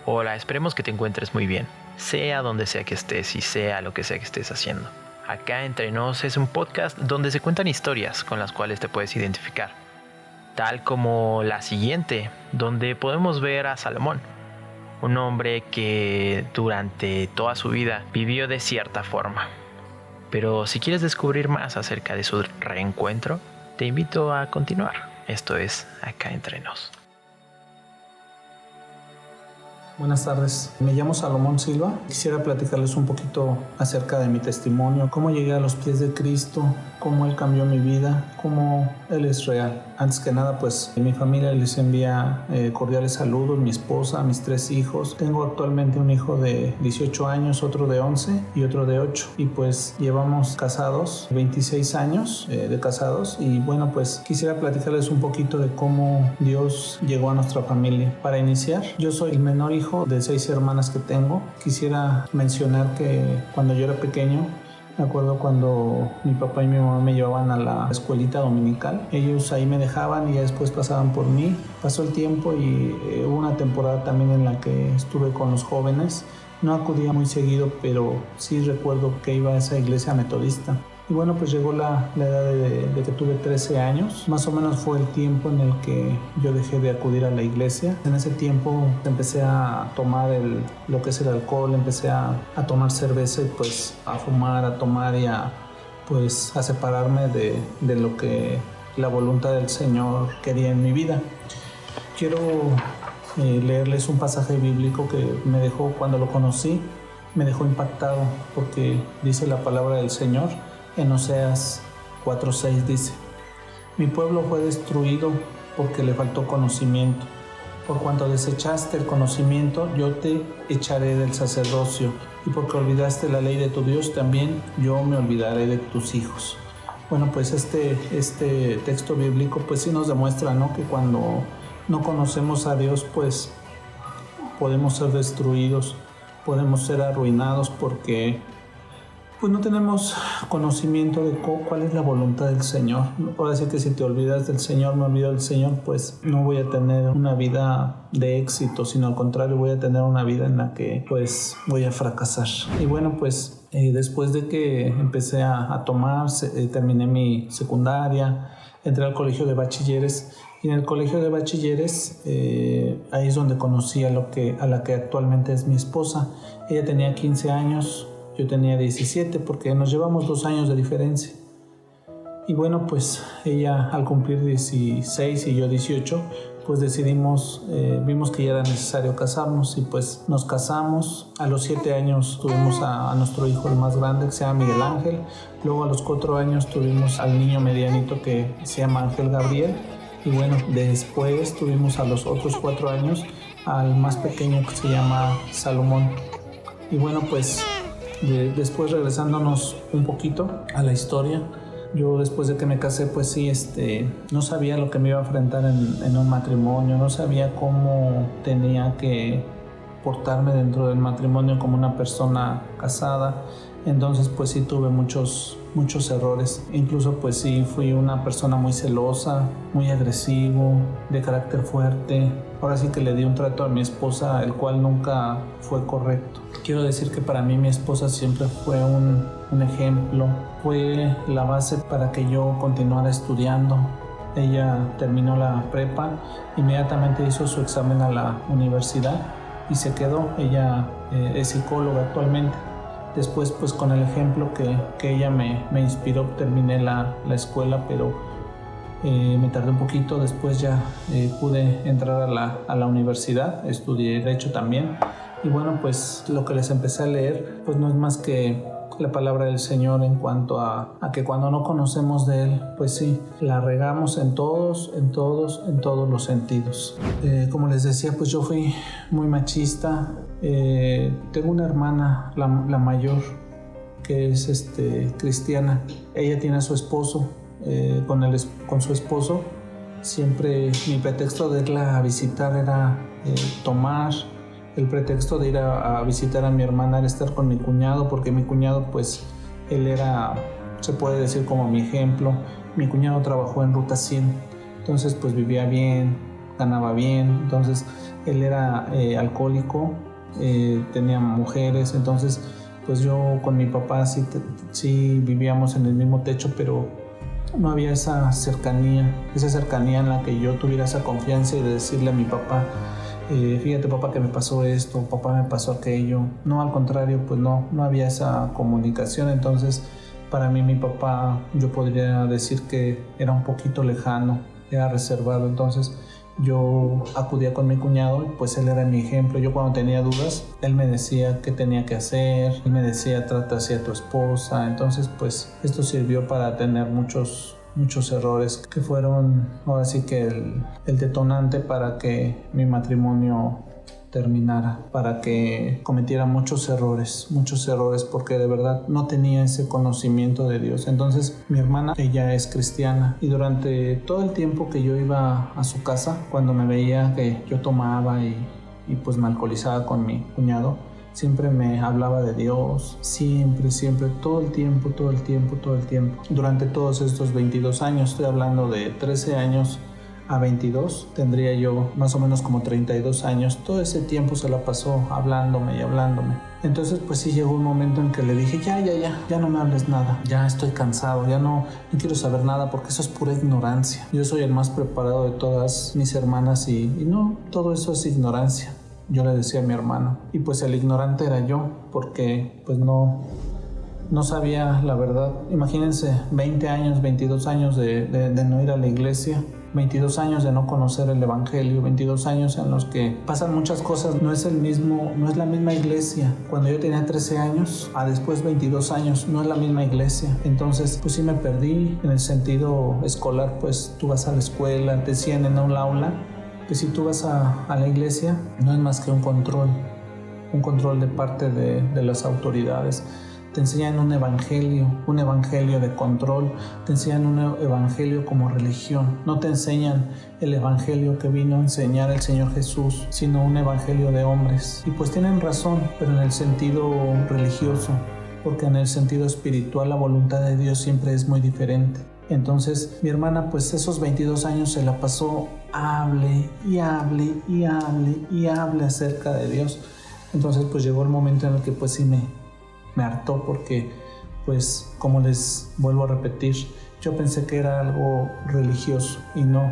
Hola, esperemos que te encuentres muy bien, sea donde sea que estés y sea lo que sea que estés haciendo. Acá Entre Nos es un podcast donde se cuentan historias con las cuales te puedes identificar, tal como la siguiente, donde podemos ver a Salomón, un hombre que durante toda su vida vivió de cierta forma. Pero si quieres descubrir más acerca de su reencuentro, te invito a continuar. Esto es Acá Entre Nos. Buenas tardes, me llamo Salomón Silva. Quisiera platicarles un poquito acerca de mi testimonio, cómo llegué a los pies de Cristo, cómo Él cambió mi vida, cómo Él es real. Antes que nada, pues mi familia les envía cordiales saludos, mi esposa, mis 3 hijos. Tengo actualmente un hijo de 18 años, otro de 11 y otro de 8. Y pues llevamos casados 26 años de casados. Y bueno, pues quisiera platicarles un poquito de cómo Dios llegó a nuestra familia. Para iniciar, yo soy el menor hijo de 6 hermanas que tengo. Quisiera mencionar que cuando yo era pequeño, me acuerdo cuando mi papá y mi mamá me llevaban a la escuelita dominical. Ellos ahí me dejaban y ya después pasaban por mí. Pasó el tiempo y hubo una temporada también en la que estuve con los jóvenes. No acudía muy seguido, pero sí recuerdo que iba a esa iglesia metodista. Y bueno, pues llegó la edad de que tuve 13 años. Más o menos fue el tiempo en el que yo dejé de acudir a la iglesia. En ese tiempo empecé a tomar lo que es el alcohol, empecé a tomar cerveza y pues a fumar, a tomar y a separarme de lo que la voluntad del Señor quería en mi vida. Quiero leerles un pasaje bíblico que me dejó, cuando lo conocí, me dejó impactado, porque dice la palabra del Señor. En Oseas 4:6 dice: Mi pueblo fue destruido porque le faltó conocimiento. Por cuanto desechaste el conocimiento, yo te echaré del sacerdocio, y porque olvidaste la ley de tu Dios, también yo me olvidaré de tus hijos. Bueno, pues este texto bíblico pues sí nos demuestra, ¿no?, que cuando no conocemos a Dios, pues podemos ser destruidos, podemos ser arruinados, porque pues no tenemos conocimiento de cuál es la voluntad del Señor. Ahora sí que si te olvidas del Señor, me olvido del Señor, pues no voy a tener una vida de éxito, sino al contrario, voy a tener una vida en la que pues voy a fracasar. Y bueno, pues después de que empecé a tomar, terminé mi secundaria, entré al colegio de bachilleres. Y en el colegio de bachilleres, ahí es donde conocí a la que actualmente es mi esposa. Ella tenía 15 años. Yo tenía 17, porque nos llevamos 2 años de diferencia. Y bueno, pues ella al cumplir 16 y yo 18, pues vimos que ya era necesario casarnos, y pues nos casamos. A los 7 años tuvimos a nuestro hijo, el más grande, que se llama Miguel Ángel. Luego a los 4 años tuvimos al niño medianito, que se llama Ángel Gabriel. Y bueno, después tuvimos a los otros 4 años al más pequeño, que se llama Salomón. Y bueno, pues después, regresándonos un poquito a la historia, yo después de que me casé, pues sí, no sabía lo que me iba a enfrentar en un matrimonio, no sabía cómo tenía que portarme dentro del matrimonio como una persona casada. Entonces pues sí tuve muchos errores. Incluso pues sí fui una persona muy celosa, muy agresivo, de carácter fuerte. Ahora sí que le di un trato a mi esposa el cual nunca fue correcto. Quiero decir que para mí mi esposa siempre fue un ejemplo, fue la base para que yo continuara estudiando. Ella terminó la prepa, inmediatamente hizo su examen a la universidad y se quedó. Ella es psicóloga actualmente. Después, pues con el ejemplo que ella me inspiró, terminé la escuela, pero me tardé un poquito. Después ya pude entrar a la universidad, estudié Derecho también. Y bueno, pues lo que les empecé a leer, pues no es más que la palabra del Señor en cuanto a que cuando no conocemos de Él, pues sí, la regamos en todos los sentidos. Como les decía, pues yo fui muy machista. Tengo una hermana, la mayor, que es cristiana. Ella tiene a su esposo. Con su esposo, siempre mi pretexto de irla a visitar era tomar. El pretexto de ir a visitar a mi hermana era estar con mi cuñado, porque mi cuñado, pues, él era, se puede decir, como mi ejemplo. Mi cuñado trabajó en Ruta 100, entonces, pues, vivía bien, ganaba bien, entonces él era alcohólico, tenía mujeres, entonces pues yo con mi papá sí vivíamos en el mismo techo, pero no había esa cercanía en la que yo tuviera esa confianza y de decirle a mi papá, fíjate papá que me pasó esto, papá me pasó aquello. No, al contrario, pues no había esa comunicación. Entonces para mí mi papá, yo podría decir que era un poquito lejano, era reservado. Entonces yo acudía con mi cuñado y pues él era mi ejemplo. Yo cuando tenía dudas, él me decía qué tenía que hacer, él me decía trata así a tu esposa. Entonces pues esto sirvió para tener muchos errores que fueron ahora sí que el detonante para que mi matrimonio terminara, para que cometiera muchos errores, porque de verdad no tenía ese conocimiento de Dios. Entonces mi hermana, ella es cristiana, y durante todo el tiempo que yo iba a su casa, cuando me veía que yo tomaba y pues me alcoholizaba con mi cuñado, siempre me hablaba de Dios, siempre, todo el tiempo. Durante todos estos 22 años, estoy hablando de 13 años a 22, tendría yo más o menos como 32 años, todo ese tiempo se la pasó hablándome. Entonces pues sí llegó un momento en que le dije, ya no me hables nada, ya estoy cansado, ya no quiero saber nada porque eso es pura ignorancia. Yo soy el más preparado de todas mis hermanas y no, todo eso es ignorancia. Yo le decía a mi hermano, y pues el ignorante era yo, porque pues no sabía la verdad. Imagínense, 20 años, 22 años de no ir a la iglesia, 22 años de no conocer el evangelio, 22 años en los que pasan muchas cosas. No es la misma iglesia. Cuando yo tenía 13 años a después 22 años, no es la misma iglesia. Entonces pues sí me perdí en el sentido escolar. Pues tú vas a la escuela, te decían en un aula que si tú vas a la iglesia no es más que un control de parte de las autoridades. Te enseñan un evangelio de control, te enseñan un evangelio como religión. No te enseñan el evangelio que vino a enseñar el Señor Jesús, sino un evangelio de hombres. Y pues tienen razón, pero en el sentido religioso, porque en el sentido espiritual la voluntad de Dios siempre es muy diferente. Entonces mi hermana pues esos 22 años se la pasó hable acerca de Dios. Entonces pues llegó el momento en el que pues sí me hartó, porque pues como les vuelvo a repetir, yo pensé que era algo religioso y no,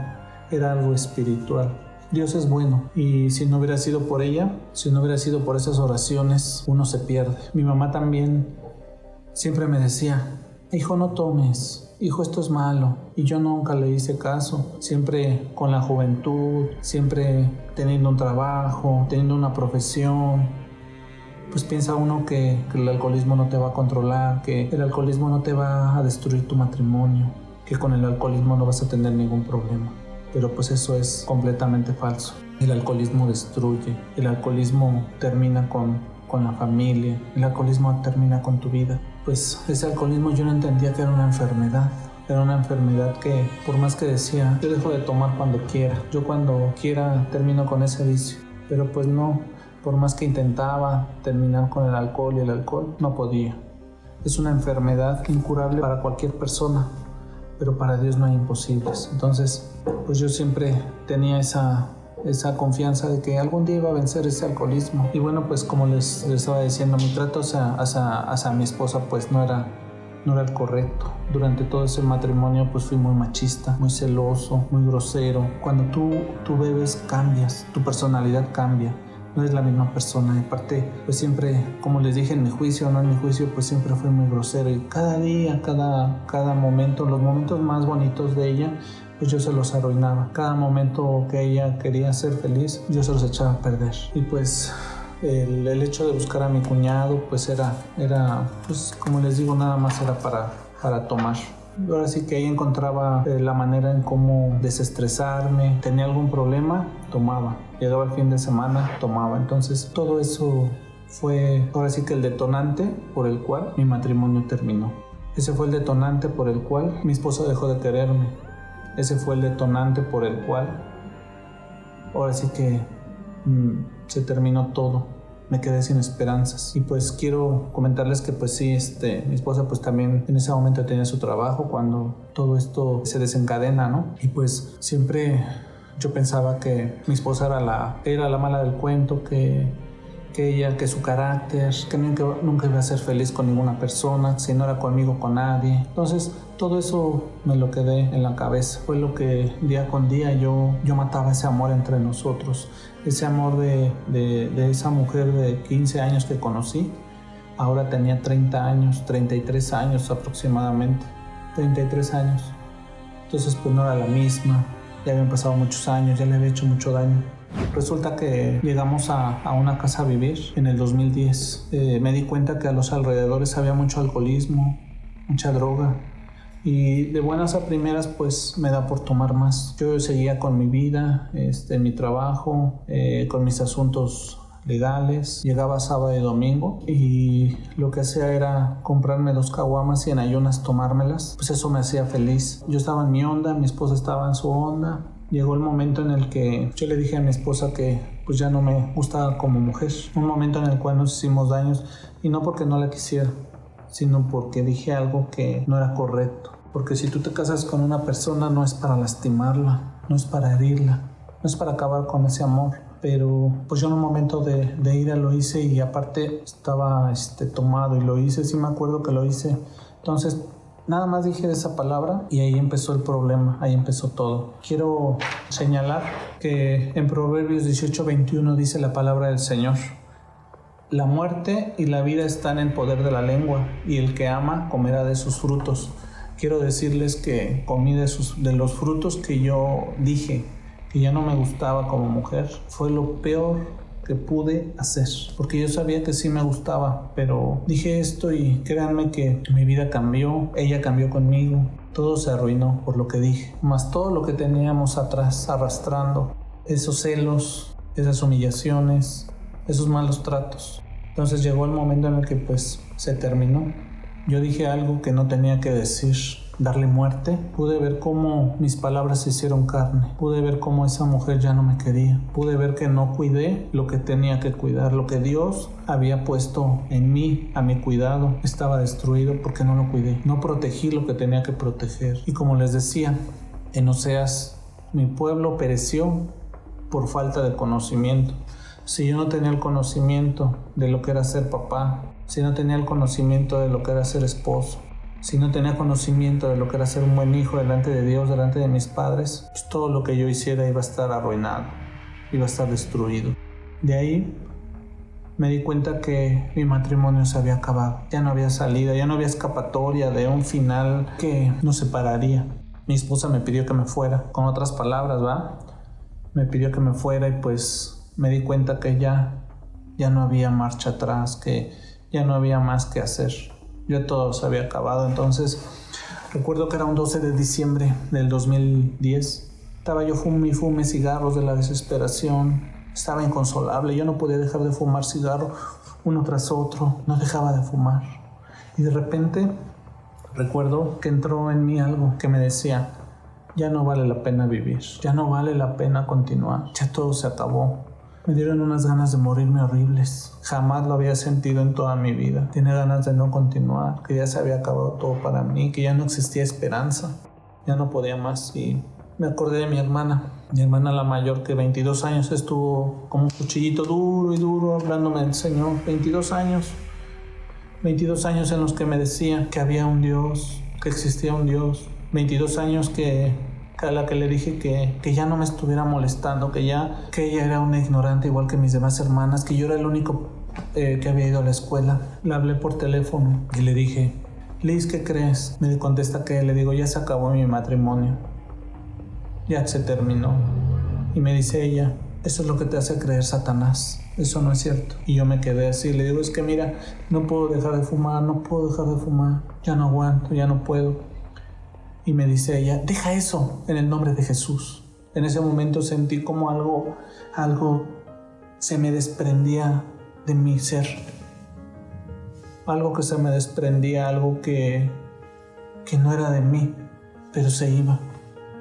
era algo espiritual. Dios es bueno, y si no hubiera sido por ella, si no hubiera sido por esas oraciones, uno se pierde. Mi mamá también siempre me decía, hijo, no tomes, hijo, esto es malo. Y yo nunca le hice caso, siempre con la juventud, siempre teniendo un trabajo, teniendo una profesión. Pues piensa uno que el alcoholismo no te va a controlar, que el alcoholismo no te va a destruir tu matrimonio, que con el alcoholismo no vas a tener ningún problema. Pero pues eso es completamente falso. El alcoholismo destruye, el alcoholismo termina con la familia, el alcoholismo termina con tu vida. Pues ese alcoholismo yo no entendía que era una enfermedad. Era una enfermedad que por más que decía, yo dejo de tomar cuando quiera, yo cuando quiera termino con ese vicio. Pero pues no, por más que intentaba terminar con el alcohol y el alcohol, no podía. Es una enfermedad incurable para cualquier persona, pero para Dios no hay imposibles. Entonces, pues yo siempre tenía esa confianza de que algún día iba a vencer ese alcoholismo. Y bueno, pues como les estaba diciendo, mi trato hacia mi esposa pues no era el correcto. Durante todo ese matrimonio pues fui muy machista, muy celoso, muy grosero. Cuando tú bebes cambias, tu personalidad cambia. No es la misma persona. Y aparte, pues siempre, como les dije, en mi juicio o no en mi juicio, pues siempre fui muy grosero. Y cada día, cada momento, los momentos más bonitos de ella, pues yo se los arruinaba. Cada momento que ella quería ser feliz, yo se los echaba a perder. Y pues el hecho de buscar a mi cuñado, pues era pues como les digo, nada más era para tomar. Ahora sí que ahí encontraba la manera en cómo desestresarme. Tenía algún problema, tomaba. Llegaba el fin de semana, tomaba. Entonces todo eso fue ahora sí que el detonante por el cual mi matrimonio terminó. Ese fue el detonante por el cual mi esposa dejó de quererme. Ese fue el detonante por el cual ahora sí que se terminó todo. Me quedé sin esperanzas. Y pues quiero comentarles que pues sí, mi esposa pues también en ese momento tenía su trabajo cuando todo esto se desencadena, ¿no? Y pues siempre Yo pensaba que mi esposa era la mala del cuento, que su carácter, que nunca iba a ser feliz con ninguna persona, si no era conmigo, con nadie. Entonces, todo eso me lo quedé en la cabeza. Fue lo que día con día yo mataba ese amor entre nosotros. Ese amor de esa mujer de 15 años que conocí. Ahora tenía 30 años, 33 años aproximadamente. 33 años. Entonces, pues no era la misma. Ya habían pasado muchos años, ya le había hecho mucho daño. Resulta que llegamos a una casa a vivir en el 2010. Me di cuenta que a los alrededores había mucho alcoholismo, mucha droga. Y de buenas a primeras pues me da por tomar más. Yo seguía con mi vida, en mi trabajo, con mis asuntos legales. Llegaba sábado y domingo y lo que hacía era comprarme 2 caguamas y en ayunas tomármelas. Pues eso me hacía feliz. Yo estaba en mi onda, mi esposa estaba en su onda. Llegó el momento en el que yo le dije a mi esposa que pues ya no me gustaba como mujer. Un momento en el cual nos hicimos daños y no porque no la quisiera, sino porque dije algo que no era correcto. Porque si tú te casas con una persona no es para lastimarla, no es para herirla, no es para acabar con ese amor. Pero pues yo en un momento de ira lo hice y aparte estaba tomado y lo hice, sí me acuerdo que lo hice. Entonces nada más dije esa palabra y ahí empezó el problema, ahí empezó todo. Quiero señalar que en Proverbios 18:21 dice la palabra del Señor: la muerte y la vida están en poder de la lengua y el que ama comerá de sus frutos. Quiero decirles que comí de los frutos que yo dije que ya no me gustaba como mujer. Fue lo peor que pude hacer, porque yo sabía que sí me gustaba, pero dije esto y créanme que mi vida cambió, ella cambió conmigo, todo se arruinó por lo que dije, más todo lo que teníamos atrás arrastrando, esos celos, esas humillaciones, esos malos tratos. Entonces llegó el momento en el que pues se terminó. Yo dije algo que no tenía que decir, darle muerte. Pude ver cómo mis palabras se hicieron carne. Pude ver cómo esa mujer ya no me quería. Pude ver que no cuidé lo que tenía que cuidar. Lo que Dios había puesto en mí, a mi cuidado, estaba destruido porque no lo cuidé. No protegí lo que tenía que proteger. Y como les decía, en Oseas, mi pueblo pereció por falta de conocimiento. Si yo no tenía el conocimiento de lo que era ser papá, si no tenía el conocimiento de lo que era ser esposo, si no tenía conocimiento de lo que era ser un buen hijo delante de Dios, delante de mis padres, pues todo lo que yo hiciera iba a estar arruinado, iba a estar destruido. De ahí me di cuenta que mi matrimonio se había acabado. Ya no había salida, ya no había escapatoria de un final que nos separaría. Mi esposa me pidió que me fuera, con otras palabras, ¿va? Me pidió que me fuera y pues me di cuenta que ya no había marcha atrás, que ya no había más que hacer. Ya todo se había acabado. Entonces recuerdo que era un 12 de diciembre del 2010. Estaba yo fume cigarros de la desesperación. Estaba inconsolable. Yo no podía dejar de fumar cigarro uno tras otro. No dejaba de fumar. Y de repente recuerdo que entró en mí algo que me decía: ya no vale la pena vivir. Ya no vale la pena continuar. Ya todo se acabó. Me dieron unas ganas de morirme horribles. Jamás lo había sentido en toda mi vida. Tenía ganas de no continuar, que ya se había acabado todo para mí, que ya no existía esperanza. Ya no podía más y me acordé de mi hermana la mayor, que 22 años estuvo como un cuchillito duro y duro hablándome del Señor. 22 años en los que me decía que había un Dios, que existía un Dios. 22 años a la que le dije que ya no me estuviera molestando, que ella era una ignorante igual que mis demás hermanas, que yo era el único que había ido a la escuela. Le hablé por teléfono y le dije: Liz, ¿qué crees? Me contesta que le digo: ya se acabó mi matrimonio, ya se terminó. Y me dice ella: eso es lo que te hace creer Satanás, eso no es cierto. Y yo me quedé así, le digo: es que mira, no puedo dejar de fumar, ya no aguanto, ya no puedo. Y me dice ella: deja eso en el nombre de Jesús. En ese momento sentí como algo se me desprendía de mi ser. Algo que se me desprendía, algo que no era de mí, pero se iba.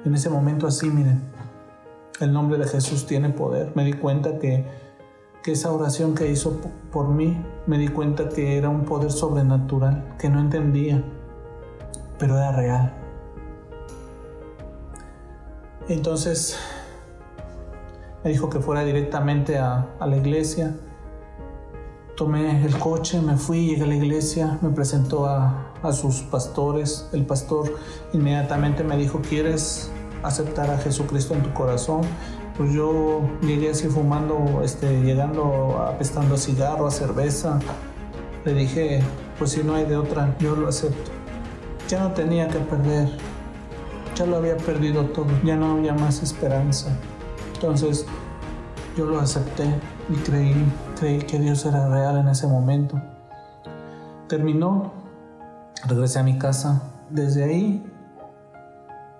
En ese momento así, miren, el nombre de Jesús tiene poder. Me di cuenta que esa oración que hizo por mí, me di cuenta que era un poder sobrenatural, que no entendía, pero era real. Entonces Me dijo que fuera directamente a la iglesia. Tomé el coche, me fui, llegué a la iglesia, me presentó a sus pastores. El pastor inmediatamente me dijo: ¿quieres aceptar a Jesucristo en tu corazón? Pues yo llegué así fumando, llegando apestando a cigarro, a cerveza. Le dije: pues si no hay de otra, yo lo acepto. Ya no tenía que perder, ya lo había perdido todo, ya no había más esperanza. Entonces yo lo acepté y creí que Dios era real en ese momento. Terminó, regresé a mi casa. Desde ahí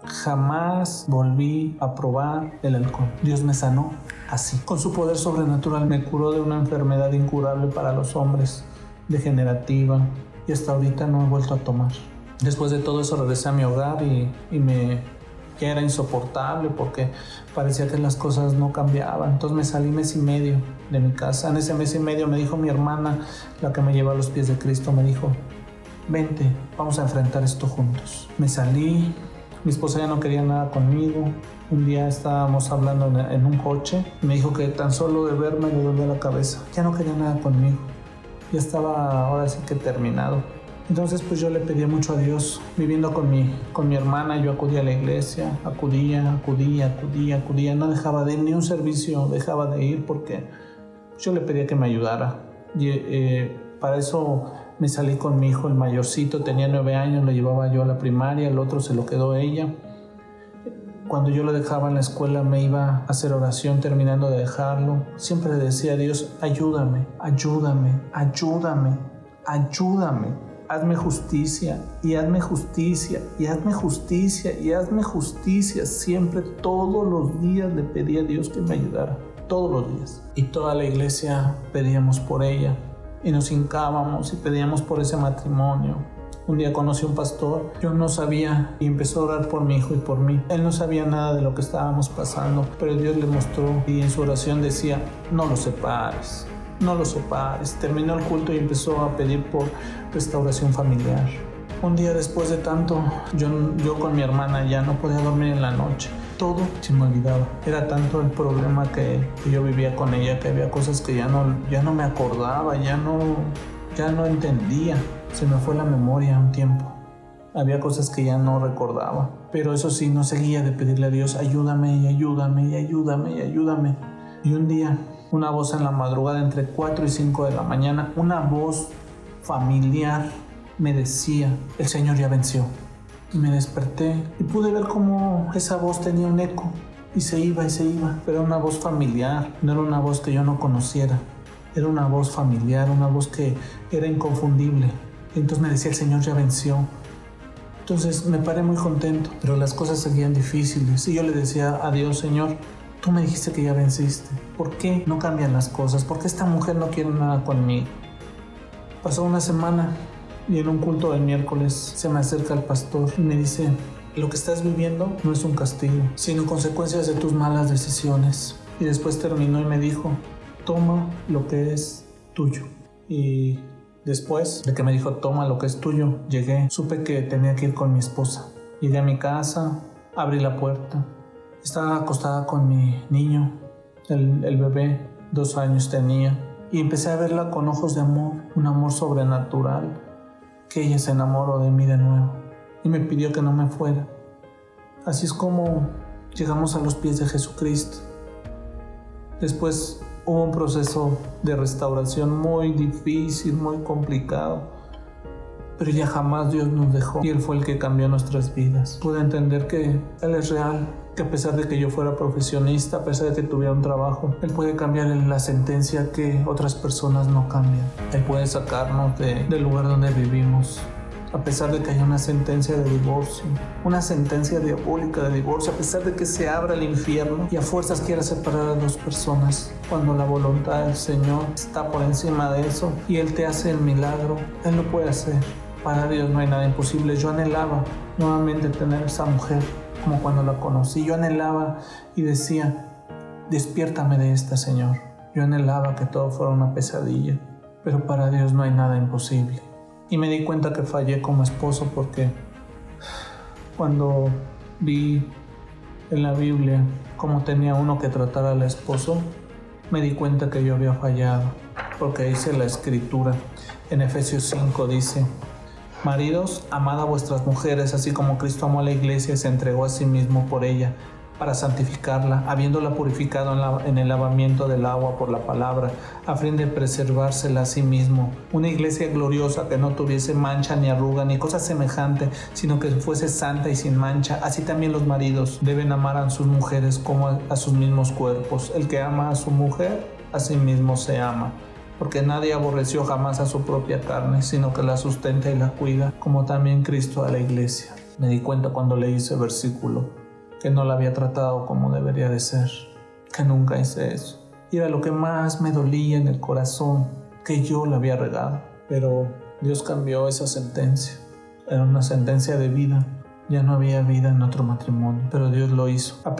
jamás volví a probar el alcohol. Dios me sanó así. Con su poder sobrenatural me curó de una enfermedad incurable para los hombres, degenerativa, y hasta ahorita no he vuelto a tomar. Después de todo eso regresé a mi hogar y ya era insoportable porque parecía que las cosas no cambiaban. Entonces me salí 1.5 meses de mi casa. En ese 1.5 meses me dijo mi hermana, la que me lleva a los pies de Cristo, me dijo: vente, vamos a enfrentar esto juntos. Me salí, mi esposa ya no quería nada conmigo. Un día estábamos hablando en un coche y me dijo que tan solo de verme le dolía la cabeza. Ya no quería nada conmigo. Ya estaba ahora sí que terminado. Entonces pues yo le pedía mucho a Dios. Viviendo con mi hermana, yo acudía a la iglesia, acudía, no dejaba de ir, ni un servicio dejaba de ir porque yo le pedía que me ayudara. Para eso me salí con mi hijo, el mayorcito, tenía 9 años, lo llevaba yo a la primaria, el otro se lo quedó ella. Cuando yo lo dejaba en la escuela me iba a hacer oración terminando de dejarlo. Siempre le decía a Dios: ayúdame, ayúdame, ayúdame, ayúdame. Hazme justicia, y hazme justicia, y hazme justicia, y hazme justicia. Siempre, todos los días le pedí a Dios que me ayudara, todos los días. Y toda la iglesia pedíamos por ella, y nos hincábamos y pedíamos por ese matrimonio. Un día conocí a un pastor, yo no sabía, y empezó a orar por mi hijo y por mí. Él no sabía nada de lo que estábamos pasando, pero Dios le mostró, y en su oración decía: no los separes. No los separes. Terminó el culto y empezó a pedir por restauración familiar. Un día después de tanto, yo con mi hermana ya no podía dormir en la noche. Todo se me olvidaba. Era tanto el problema que yo vivía con ella, que había cosas que ya no me acordaba, ya no entendía. Se me fue la memoria un tiempo. Había cosas que ya no recordaba. Pero eso sí, no seguía de pedirle a Dios: ayúdame, y ayúdame, y ayúdame, y ayúdame. Y un día, una voz en la madrugada entre 4 y 5 de la mañana, una voz familiar me decía: el Señor ya venció. Y me desperté y pude ver cómo esa voz tenía un eco y se iba, pero era una voz familiar, no era una voz que yo no conociera, era una voz familiar, una voz que era inconfundible. Y entonces me decía: el Señor ya venció. Entonces me paré muy contento, pero las cosas seguían difíciles y yo le decía a Dios: Señor, tú me dijiste que ya venciste. ¿Por qué no cambian las cosas? ¿Por qué esta mujer no quiere nada conmigo? Pasó una semana y en un culto del miércoles se me acerca el pastor y me dice: lo que estás viviendo no es un castigo, sino consecuencias de tus malas decisiones. Y después terminó y me dijo: toma lo que es tuyo. Y después de que me dijo: toma lo que es tuyo, supe que tenía que ir con mi esposa. Llegué a mi casa, abrí la puerta. Estaba acostada con mi niño, el bebé, 2 años tenía, y empecé a verla con ojos de amor, un amor sobrenatural, que ella se enamoró de mí de nuevo y me pidió que no me fuera. Así es como llegamos a los pies de Jesucristo. Después hubo un proceso de restauración muy difícil, muy complicado, pero ya jamás Dios nos dejó y Él fue el que cambió nuestras vidas. Pude entender que Él es real, que a pesar de que yo fuera profesionista, a pesar de que tuviera un trabajo, Él puede cambiar la sentencia que otras personas no cambian. Él puede sacarnos del lugar donde vivimos. A pesar de que haya una sentencia de divorcio, una sentencia diabólica de divorcio, a pesar de que se abra el infierno y a fuerzas quiera separar a 2 personas, cuando la voluntad del Señor está por encima de eso y Él te hace el milagro, Él lo puede hacer. Para Dios no hay nada imposible. Yo anhelaba nuevamente tener esa mujer como cuando la conocí. Yo anhelaba y decía: despiértame de esta, Señor. Yo anhelaba que todo fuera una pesadilla, pero para Dios no hay nada imposible. Y me di cuenta que fallé como esposo porque cuando vi en la Biblia cómo tenía uno que tratar al esposo, me di cuenta que yo había fallado, porque dice la Escritura, en Efesios 5 dice: maridos, amad a vuestras mujeres, así como Cristo amó a la iglesia y se entregó a sí mismo por ella, para santificarla, habiéndola purificado en el lavamiento del agua por la palabra, a fin de preservársela a sí mismo. Una iglesia gloriosa que no tuviese mancha ni arruga ni cosa semejante, sino que fuese santa y sin mancha. Así también los maridos deben amar a sus mujeres como a sus mismos cuerpos. El que ama a su mujer, a sí mismo se ama. Porque nadie aborreció jamás a su propia carne, sino que la sustenta y la cuida, como también Cristo a la iglesia. Me di cuenta cuando leí ese versículo que no la había tratado como debería de ser, que nunca hice eso. Y era lo que más me dolía en el corazón, que yo la había regado. Pero Dios cambió esa sentencia. Era una sentencia de vida. Ya no había vida en otro matrimonio, pero Dios lo hizo. A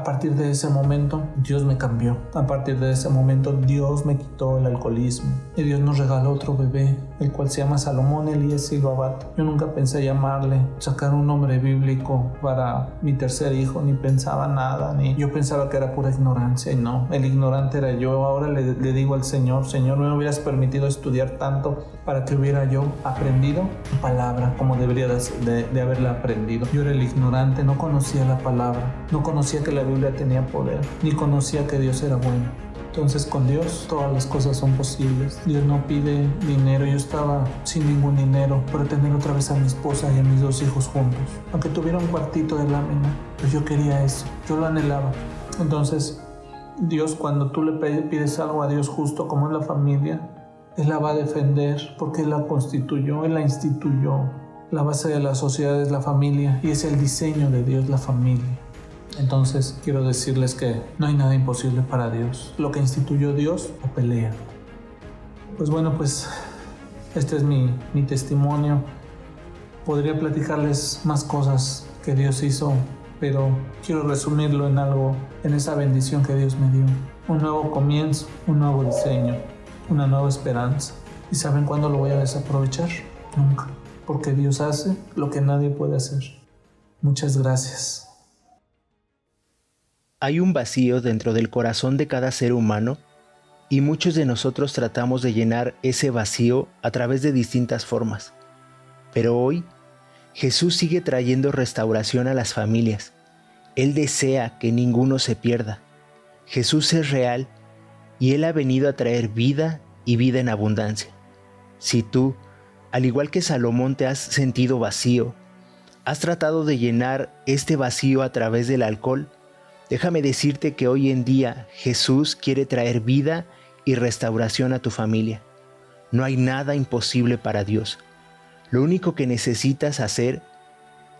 partir de ese momento, Dios me cambió. A partir de ese momento, Dios me quitó el alcoholismo. Y Dios nos regaló otro bebé, el cual se llama Salomón Elías Silva Abad. Yo nunca pensé llamarle, sacar un nombre bíblico para mi tercer hijo, ni pensaba nada, yo pensaba que era pura ignorancia, y no, el ignorante era yo. Ahora le digo al Señor: Señor, no me hubieras permitido estudiar tanto para que hubiera yo aprendido tu palabra como debería de haberla aprendido. Yo era el ignorante, no conocía la palabra, no conocía que la Biblia tenía poder, ni conocía que Dios era bueno. Entonces con Dios todas las cosas son posibles. Dios no pide dinero. Yo estaba sin ningún dinero para tener otra vez a mi esposa y a mis 2 hijos juntos. Aunque tuviera un cuartito de lámina, pues yo quería eso, yo lo anhelaba. Entonces Dios, cuando tú le pides algo a Dios justo como es la familia, Él la va a defender porque Él la constituyó, Él la instituyó. La base de la sociedad es la familia y es el diseño de Dios, la familia. Entonces quiero decirles que no hay nada imposible para Dios. Lo que instituyó Dios lo pelea. Pues bueno, pues este es mi testimonio. Podría platicarles más cosas que Dios hizo, pero quiero resumirlo en algo, en esa bendición que Dios me dio. Un nuevo comienzo, un nuevo diseño, una nueva esperanza. ¿Y saben cuándo lo voy a desaprovechar? Nunca. Porque Dios hace lo que nadie puede hacer. Muchas gracias. Hay un vacío dentro del corazón de cada ser humano y muchos de nosotros tratamos de llenar ese vacío a través de distintas formas. Pero hoy, Jesús sigue trayendo restauración a las familias. Él desea que ninguno se pierda. Jesús es real y Él ha venido a traer vida y vida en abundancia. Si tú, al igual que Salomón, te has sentido vacío, has tratado de llenar este vacío a través del alcohol, déjame decirte que hoy en día Jesús quiere traer vida y restauración a tu familia. No hay nada imposible para Dios. Lo único que necesitas hacer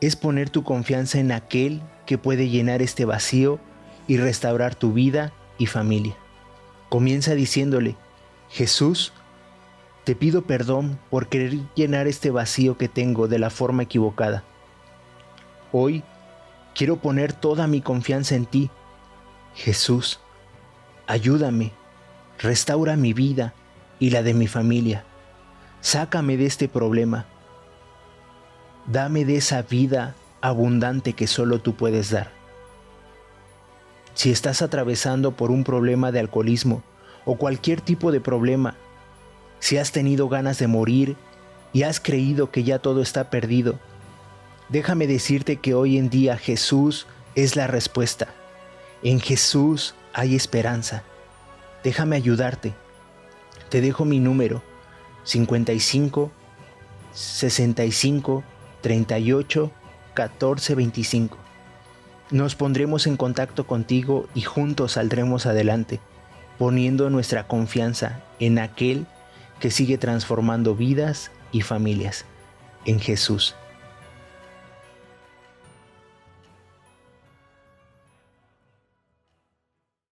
es poner tu confianza en aquel que puede llenar este vacío y restaurar tu vida y familia. Comienza diciéndole: Jesús, te pido perdón por querer llenar este vacío que tengo de la forma equivocada. Hoy quiero poner toda mi confianza en ti. Jesús, ayúdame, restaura mi vida y la de mi familia. Sácame de este problema. Dame de esa vida abundante que solo tú puedes dar. Si estás atravesando por un problema de alcoholismo o cualquier tipo de problema, si has tenido ganas de morir y has creído que ya todo está perdido, déjame decirte que hoy en día Jesús es la respuesta. En Jesús hay esperanza. Déjame ayudarte. Te dejo mi número: 55 65 38 14 25. Nos pondremos en contacto contigo y juntos saldremos adelante, poniendo nuestra confianza en aquel que sigue transformando vidas y familias, en Jesús.